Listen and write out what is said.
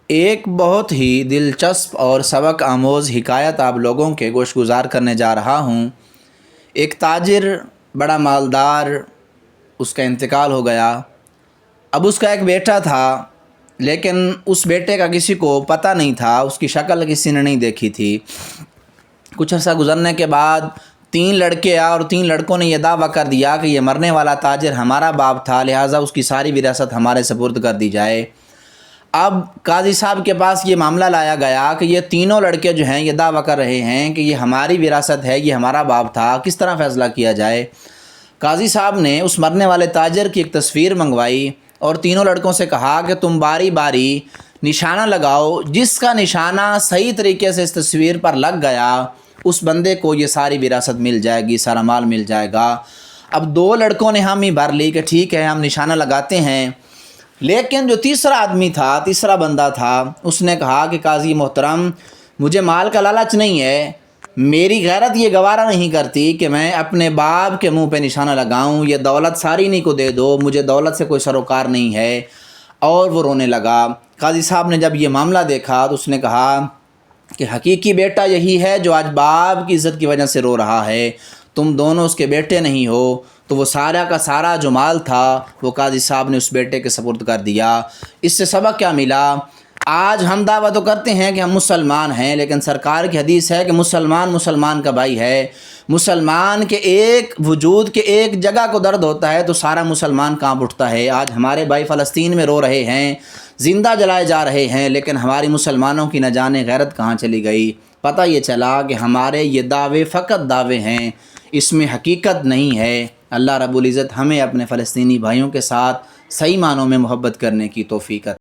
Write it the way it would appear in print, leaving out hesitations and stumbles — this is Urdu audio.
ایک بہت ہی دلچسپ اور سبق آموز حکایت آپ لوگوں کے گوش گزار کرنے جا رہا ہوں۔ ایک تاجر بڑا مالدار، اس کا انتقال ہو گیا۔ اب اس کا ایک بیٹا تھا، لیکن اس بیٹے کا کسی کو پتہ نہیں تھا، اس کی شکل کسی نے نہیں دیکھی تھی۔ کچھ عرصہ گزرنے کے بعد 3 لڑکے اور 3 لڑکوں نے یہ دعویٰ کر دیا کہ یہ مرنے والا تاجر ہمارا باپ تھا، لہٰذا اس کی ساری وراثت ہمارے سپرد کر دی جائے۔ اب قاضی صاحب کے پاس یہ معاملہ لایا گیا کہ یہ تینوں لڑکے جو ہیں یہ دعویٰ کر رہے ہیں کہ یہ ہماری وراثت ہے، یہ ہمارا باپ تھا، کس طرح فیصلہ کیا جائے؟ قاضی صاحب نے اس مرنے والے تاجر کی ایک تصویر منگوائی اور تینوں لڑکوں سے کہا کہ تم باری باری نشانہ لگاؤ، جس کا نشانہ صحیح طریقے سے اس تصویر پر لگ گیا اس بندے کو یہ ساری وراثت مل جائے گی، سارا مال مل جائے گا۔ اب 2 لڑکوں نے حامی بھر لی کہ ٹھیک ہے ہم نشانہ لگاتے ہیں، لیکن جو تیسرا آدمی تھا، تیسرا بندہ تھا، اس نے کہا کہ قاضی محترم مجھے مال کا لالچ نہیں ہے، میری غیرت یہ گوارا نہیں کرتی کہ میں اپنے باپ کے منہ پہ نشانہ لگاؤں، یہ دولت ساری انہیں کو دے دو، مجھے دولت سے کوئی سروکار نہیں ہے۔ اور وہ رونے لگا۔ قاضی صاحب نے جب یہ معاملہ دیکھا تو اس نے کہا کہ حقیقی بیٹا یہی ہے جو آج باپ کی عزت کی وجہ سے رو رہا ہے، تم دونوں اس کے بیٹے نہیں ہو۔ تو وہ سارا کا سارا جو مال تھا وہ قاضی صاحب نے اس بیٹے کے سپرد کر دیا۔ اس سے سبق کیا ملا؟ آج ہم دعویٰ تو کرتے ہیں کہ ہم مسلمان ہیں، لیکن سرکار کی حدیث ہے کہ مسلمان کا بھائی ہے۔ مسلمان کے ایک وجود کے ایک جگہ کو درد ہوتا ہے تو سارا مسلمان کانپ اٹھتا ہے۔ آج ہمارے بھائی فلسطین میں رو رہے ہیں، زندہ جلائے جا رہے ہیں، لیکن ہماری مسلمانوں کی نہ جانے غیرت کہاں چلی گئی۔ پتہ یہ چلا کہ ہمارے یہ دعوے فقط دعوے ہیں، اس میں حقیقت نہیں ہے۔ اللہ رب العزت ہمیں اپنے فلسطینی بھائیوں کے ساتھ صحیح معنوں میں محبت کرنے کی توفیق عطا